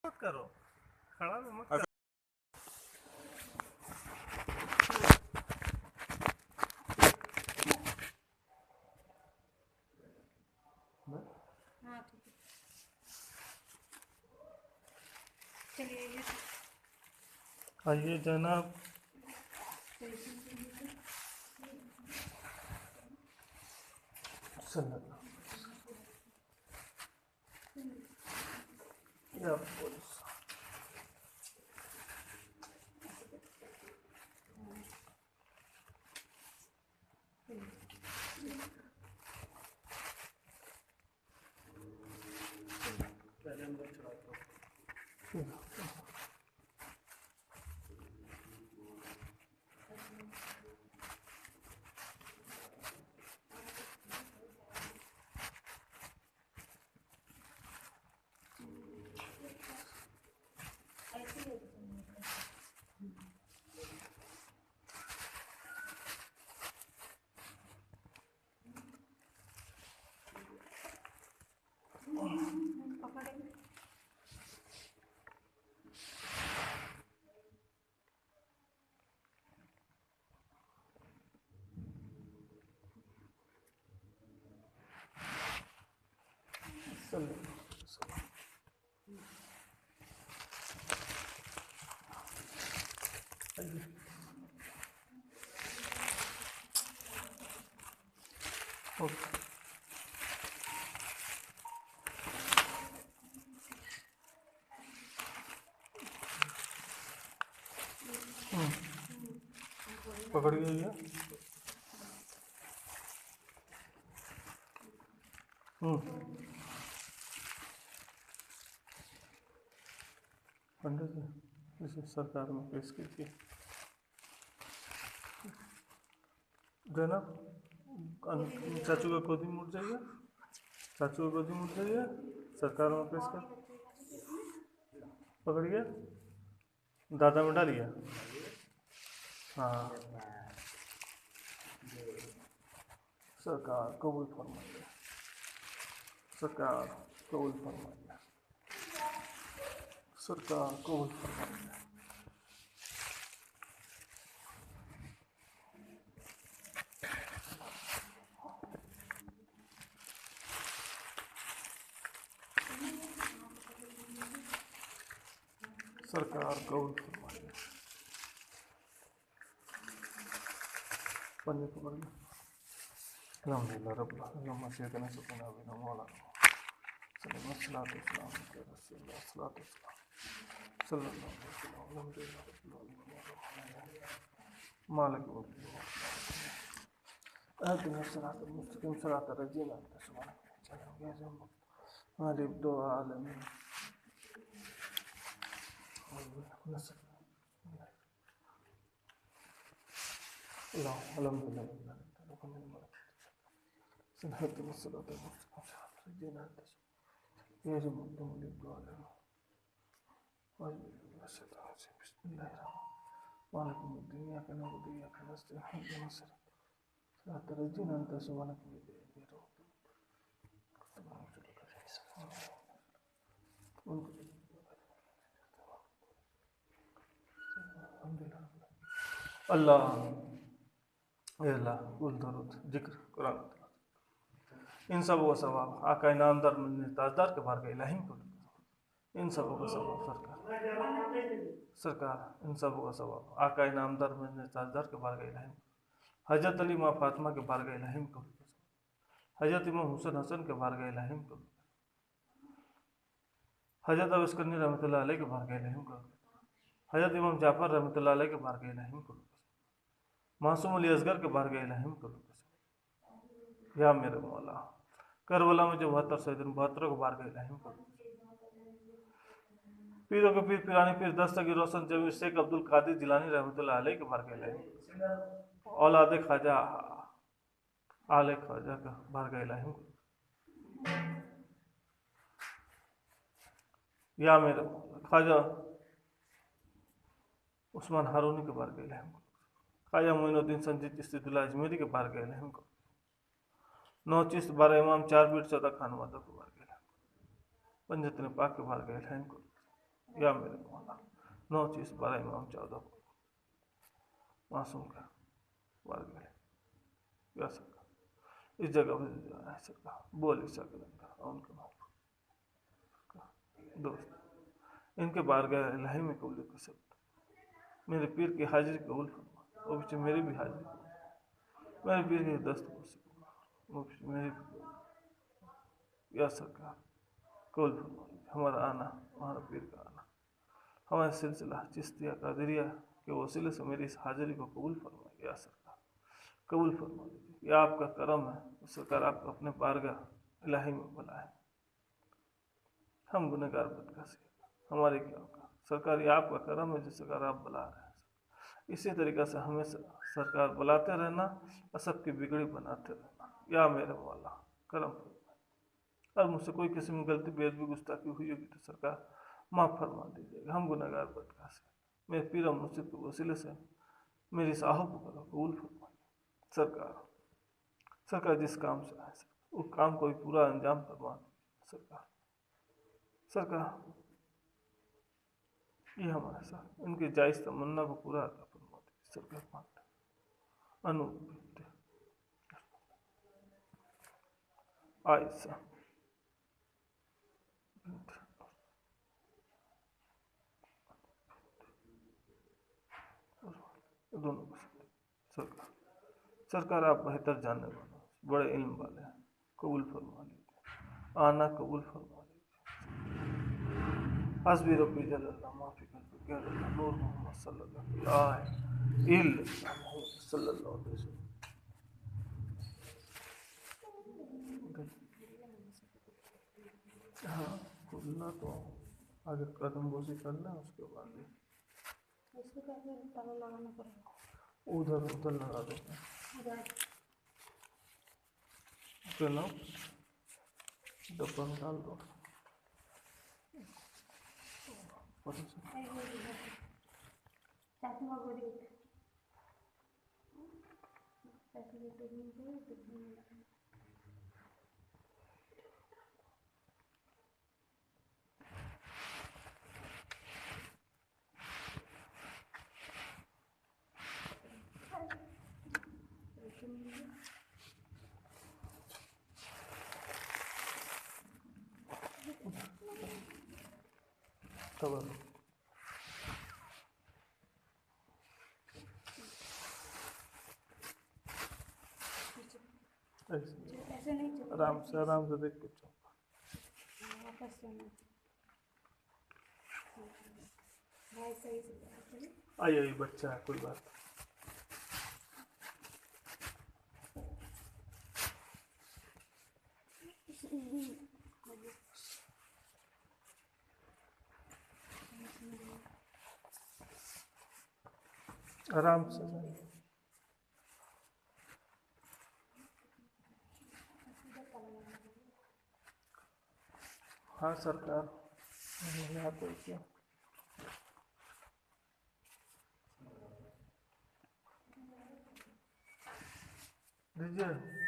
मत करो, खड़ा भी मत करो। हाँ ठीक है, चलिए आइए जनाब। पकड़ गई है। पंडित जी इसे सरकार में पेश कीजिए। जनाब, चाचू का गोदी मुड़ जाइए, चाचू का गोदी मुड़ जाइए, सरकार में पेश कर। पकड़िए, दादा में डालिए। हाँ, सरकार कबूल फरमाइए, सरकार कबूल फरमाइए, सरकार कबूल फरमाइए। सरकार कबूल फरमाइए। पन्ने पकड़ लो। अल्हम्दुलिल्लाह रब्बिल आलमीन सैयदना सल्लल्लाहु अलैहि वसल्लम सल्लल्लाहु अलैहि वसल्लम मालिक अहदिना सिरातल मुस्तकीम सिरातल लज़ीना अनअमता अलैहिम गैरिल मग़दूबि अलैहिम अल्लाह कुल दरूद जिक्र कुरान। इन सबों का सवाब आका इनामदार मंजिल ताजदार के बारगाह इलाही को। इन सबों का सवाब सरकार इन सबों का सवाब आका इनामदार मंजिल ताजदार के बारगाह इलाही। हजरत अली माँ फातिमा के बारगाह इलाही को। हजरत इमाम हुसैन हसन के बारगाह इलाही को। हजरत अबस्कंदी रहमतुल्लाह अलैह के बारगाह इलाही को। हजरत इमाम जाफर रहमतुल्लाह अलैह के बारगाह इलाही को। मासूम अली असगर के बारगाह इलाही को। या मेरे मौला करबला में जो 72 शहीद 72 को बारगाह इलाही को। पीरों के पीर पिरानी पीर दस्तगीर रोशन जमीर शेख अब्दुल कादिर जिलानी रहमतुल्लाह अलैह के बारगाह इलाही। औलाद ख्वाजा आले ख्वाजा का बारगाह इलाही। या मेरे ख्वाजा उस्मान हारूनी के बारगाह इलाही। ख्वाजा मोइनुद्दीन संजीद चिश्ती दुल्ला अजमेरी के बारगाह इलाही को। 9 चिश्त 12 इमाम 4 पीर 14 खान वादों के बारगाह इलाही। पंजतन पाक के बारगाह इलाही को। या मेरे मौला 9 चीज 12 इमाम 14 मासूम का मार गए या सरकार इस जगह पर जाना है सरकार बोल इसा करेंगे उनके दोस्त इनके बार गए इलाही में कबूल कर सकता मेरे पीर की हाजिरी कबूल फरमा और पीछे मेरी भी हाजिरी मेरे पीर की दस्त हो सके वो पीछे मेरी या सरकार कबूल फरमा हमारा आना हमारा पीर का आना हमारे सिलसिला चिश्तिया कादरिया के वसीले से मेरी इस हाजिरी को कबूल फरमा या सरकार कबूल फरमा दीजिए यह आपका करम है सरकार आपको अपने बारगाह इलाही में बुलाए हम गुनहगार बदकासी हमारे क्या होगा सरकार ये आपका करम है जिस सरकार आप बुला रहे हैं इसी तरीक़ा से हमें सरकार बुलाते रहना और सबकी बिगड़ी बनाते रहना या मेरे मौला करम और मुझसे कोई किस्म की गलती बेअदबी गुस्ताखी हुई होगी तो सरकार माफ़ फरमा दीजिएगा हम गुनहगार बदकासी मेरे पीर मुर्शिद के वसीले से मेरी साहों को कबूल फरमा सरकार जिस काम से आए उस काम को भी पूरा अंजाम फरमा सरकार ये हमारे साथ इनकी जायज़ तमन्ना को पूरा अता फरमा दीजिए सरकार मांगते अनुरूप आयसा दोनों सरकार आप बेहतर जानने वाले बड़े इल्म वाले हैं कबूल फरमा लीजिए आना कबूल फरमा लीजिए हस्बी रब्बी जल्लल्लाहु माफ़ी कर नूर मोहम्मद सल्लल्लाहु अलैहि वसल्लम हाँ खुलना तो आगे कदम बोसी करना उसके बाद ताला लगाना पड़ेगा उधर लगा दो चलो डब्बा में डाल दो ऐसे नहीं चलेगा आराम से देख के चलो वापस जाना भाई सही से आई बच्चा है कोई बात आराम से हाँ सरकार यहाँ तो क्या दीजिए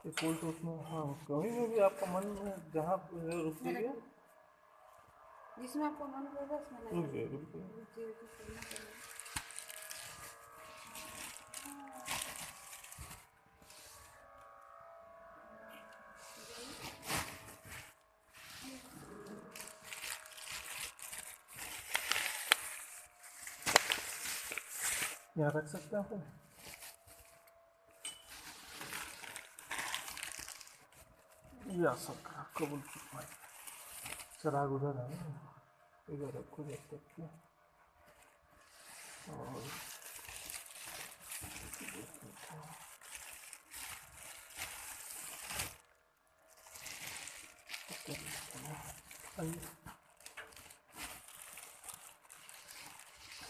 कोई तो उसमें हाँ कहीं में भी आपका मन में जहाँ रुक जाइए जिसमें आपको मन करेगा उसमें रुक जाइए यहाँ रख सकते हैं फिर या सरकार कबूल फरमाए चराग उधर है इधर रखो जब तक के और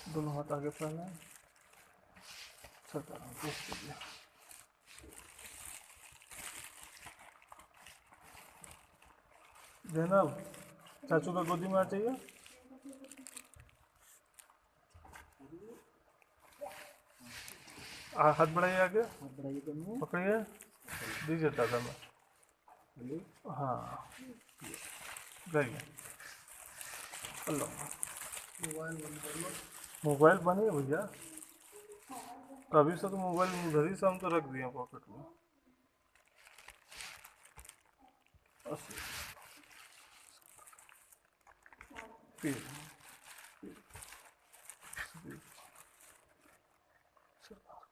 दोनों हाथ आगे फैलाएं सरकार पेश कीजिए जैनब चाचू का गोदी में आ चाहिए हाथ बढ़ाइए आगे पकड़िए दीजिए दादा में। हेलो, हाँ जाइए। अल्लाह। मोबाइल बंद कर लो। मोबाइल बंद है भैया, तभी से तो मोबाइल उधर ही से हम तो रख दिए पॉकेट में। अस्सी। तीस।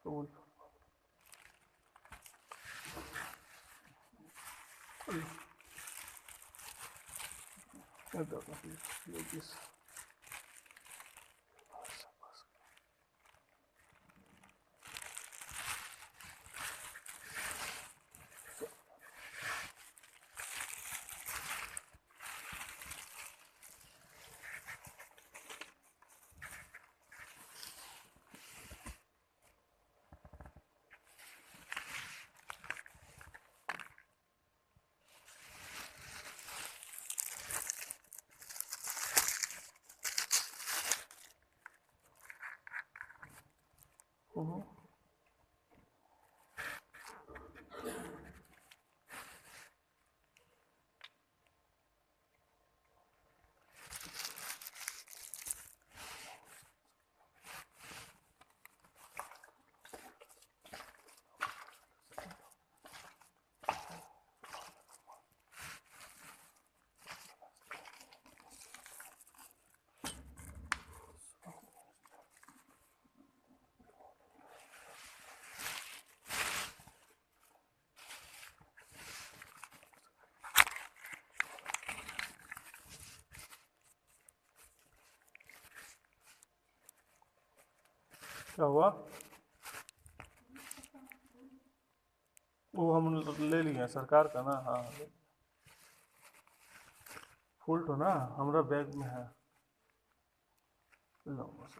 कबूल। तीस। क्या हुआ? वो हम ले लिए हैं सरकार का ना। हाँ फुल तो ना हमारा बैग में है। लो बस।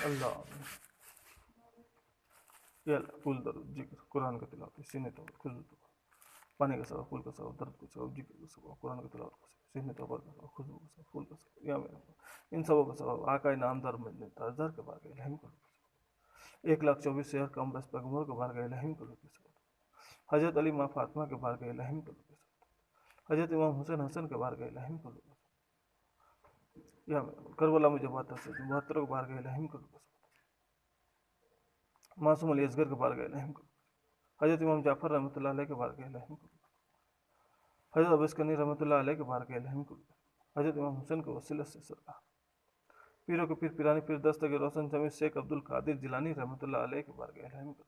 अल्लाह। ये फूल दर्द जिक्र कुरान का तिलावत सीने तो खुजू तो पानी का सबब फूल का सबब दर्द का सबब जिक्र का सबब कुरान का तिलावत का सबब सीने तो का सबब खुशबू का सबब फूल का सबब या मेरा इन सबों का सबब आका नामदार मजने ताजदार के बार गए लहम को 1,24,000 कम बस पैगम्बर के बार गए लहम को हजरत अली माँ फातिमा के बार गए लहम को हजरत इमाम हुसैन हसन के बार गए लहम को या करबला में जब आता से 72 के बार गए लहम को मासूम अली असगर के बार गए लहम को हजरत इमाम जाफर रहमतुल्लाह अलैह के बार गए लहम को हजरत अबस्कनी रहमतुल्लाह अलैह के बार गए लहम को हजरत इमाम हुसैन के वसीला से सरकार पीरों के पीर पिरानी पीर दस्तगीर रोशन जमी शेख अब्दुल कादिर जिलानी रहमतुल्लाह अलैह के बार गए लहम को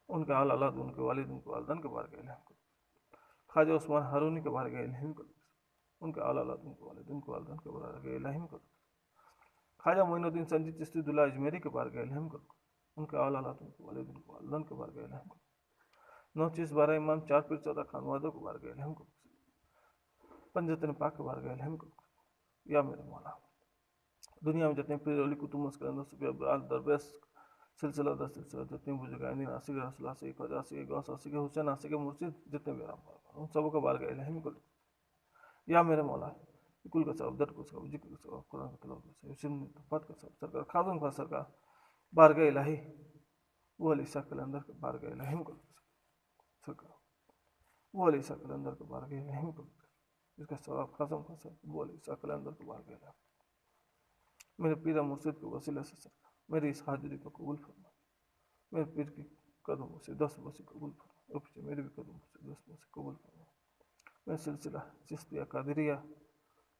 उनके आल औलाद उनके वालिद उनके वालदन के बार गए लहम को ख्वाजा उस्मान हारूनी के बार गए लहम को उनके आल औलाद उनके वालिद उनके वालदन के बार गए लहम को ख्वाजा मोइनुद्दीन संजीद चिश्ती दुल्ला अजमेरी के बार गए लहम को उनके आल औलाद उनके वालिद उनके वालदन के बार गए लहम को 9 चीज़ 12 इमाम 4 पीर 14 खानवादों के बार गए लहम को पंजतन पाक के बार गए लहम को या मेरे मौला दुनिया में जितने पीर अली कुतुब मस्कंद सुबह अब्राल दरवेश सिलसिला दर सिलसिला जितने बुजुर्गानी नासिक रसला से ख्वाजा से गौस से हुसैन नासिक मुर्शिद जितने भी आराम उन सबों के बार गए लहम को या मेरे मौला कुल का सब दर को सब जिक्र सब कुरान का तलाव से सिम तो पद का सब सरकार खादम का सरकार बार गए लाही वो अली सा कलंदर के बार गए लाही को सरकार वो अली सा कलंदर के बार गए लाही को इसका सवाब खादम का सब वो अली सा कलंदर के बार गए लाही मेरे पीरा मुर्शिद के वसीले से सरकार मेरी इस हाजिरी को कबूल फरमा मेरे पीर की कदमों से 10 बसी कबूल फरमा उपजे मेरे भी कदमों से 10 बसी कबूल फरमा मैं सिलसिला चिश्तिया कादरिया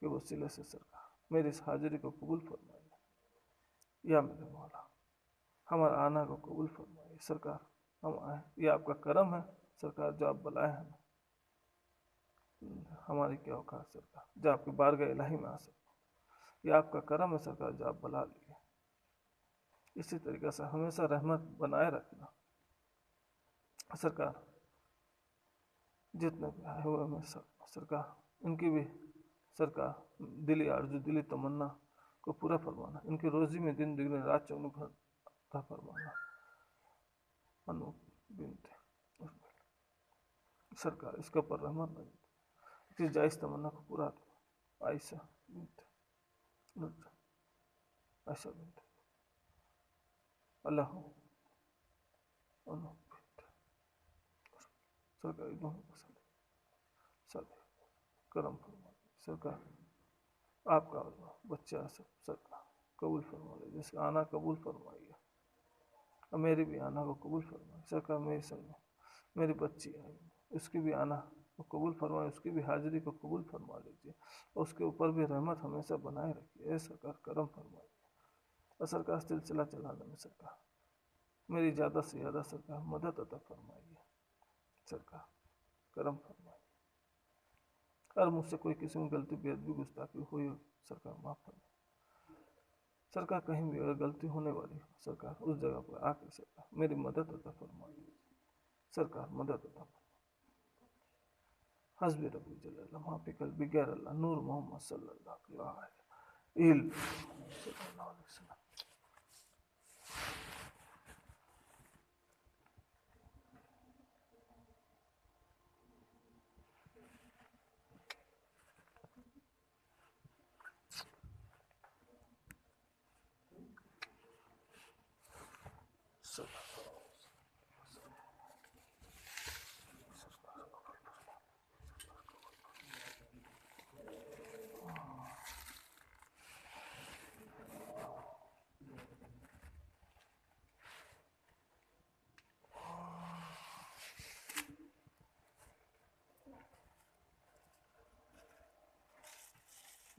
के वसीले से सरकार मेरी इस हाजिरी को कबूल फरमाइए या मेरे मौला हमारा आना को कबूल फरमाइए सरकार हम आए ये आपका करम है सरकार जो आप बुलाए हैं हमारी क्या औकात सरकार जो आपके बारगाह इलाही में आ सकते ये आपका करम है सरकार जो आप बुला लिए इसी तरीके से हमेशा रहमत बनाए रखना सरकार जितने भी आए हुए में सरकार इनकी भी सरकार दिली आरजू दिली तमन्ना को पूरा फरमाना इनकी रोजी में दिन दुगने रात चौगुनी भर फरमाना अनु बिनते सरकार इसके ऊपर रहमत बनी इसकी जायज़ तमन्ना को पूरा आयशा बिनते आयशा बिनते अल्लाह अनु बिनते सरकार दोनों पसंद सब करम फरमा सरकार आपका बच्चा सब सरकार कबूल फरमा ले जिसका आना कबूल फरमाइए और मेरी भी आना को कबूल फरमाइए सरकार मेरे संग मेरी बच्ची आई उसकी भी आना को कबूल फरमाए उसकी भी हाजिरी को कबूल फरमा लीजिए और उसके ऊपर भी रहमत हमेशा बनाए रखिए सरकार करम फरमाइए और सरकार सिलसिला चलाने में सरकार मेरी ज़्यादा से ज़्यादा सरकार मदद अता फरमाइए सरकार करम फरमाइए और मुझसे कोई किस्म की गलती बेअदबी गुस्ताखी हुई हो सरकार माफ़ फरमाइए सरकार कहीं भी अगर गलती होने वाली हो सरकार उस जगह पर आके सरकार मेरी मदद अता फरमाइए सरकार मदद अता हस्बी रब्बी जल्लल्लाह माफ़ी कल्बी गैर अल्लाह नूर मोहम्मद सल्लल्लाहु अलैहि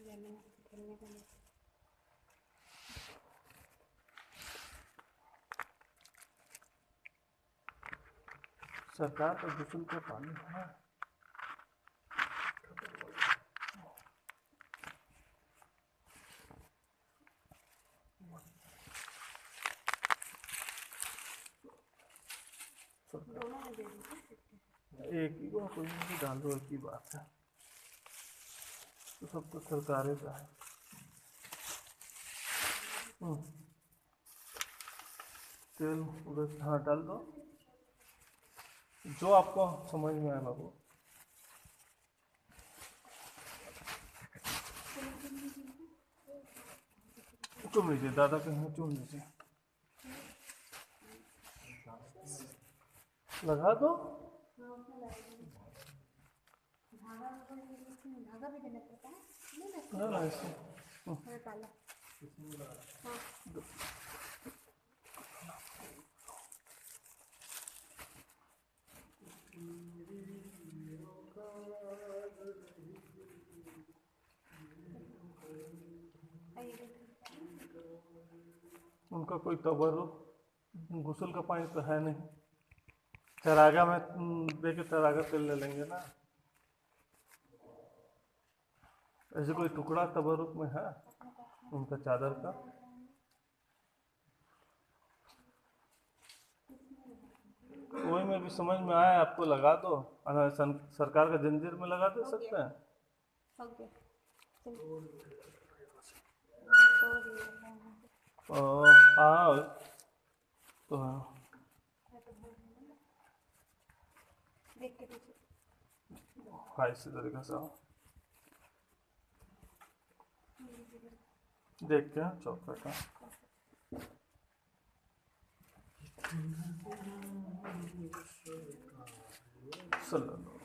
वसल्लम खेलने का नहीं सरकार का गुस्ल का पानी है दोनों में दे दीजिए एक ही को कोई नहीं डाल दो एक ही बात है तो सब तो सरकारें का है तेल उधर हाँ डाल दो जो आपको समझ में आए बाबू चुम लीजिए दादा कहीं चुम लीजिए लगा दो धागा भी देना पड़ता है नहीं ना ना ऐसे ना काला हाँ उनका कोई तबर्रुक गुस्ल का पानी तो है नहीं चरागा में दे के चरागा तेल ले लेंगे ना ऐसे कोई टुकड़ा तबर्रुक में है उनका चादर का वही में भी समझ में आया आपको लगा दो अगर सरकार का जंजीर में लगा दे सकते हैं हो गया चलो हाँ तो हाँ देख के दीजिए हाँ इसी तरीके से देख के चौखट का सल्लल्लाहु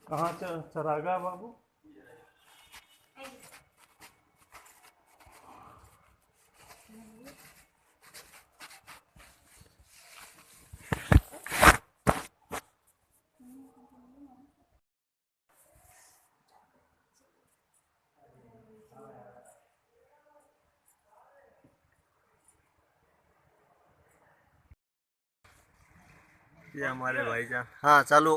कहाँ चरागा बाबू? ये हमारे भाईजान। हाँ चालू।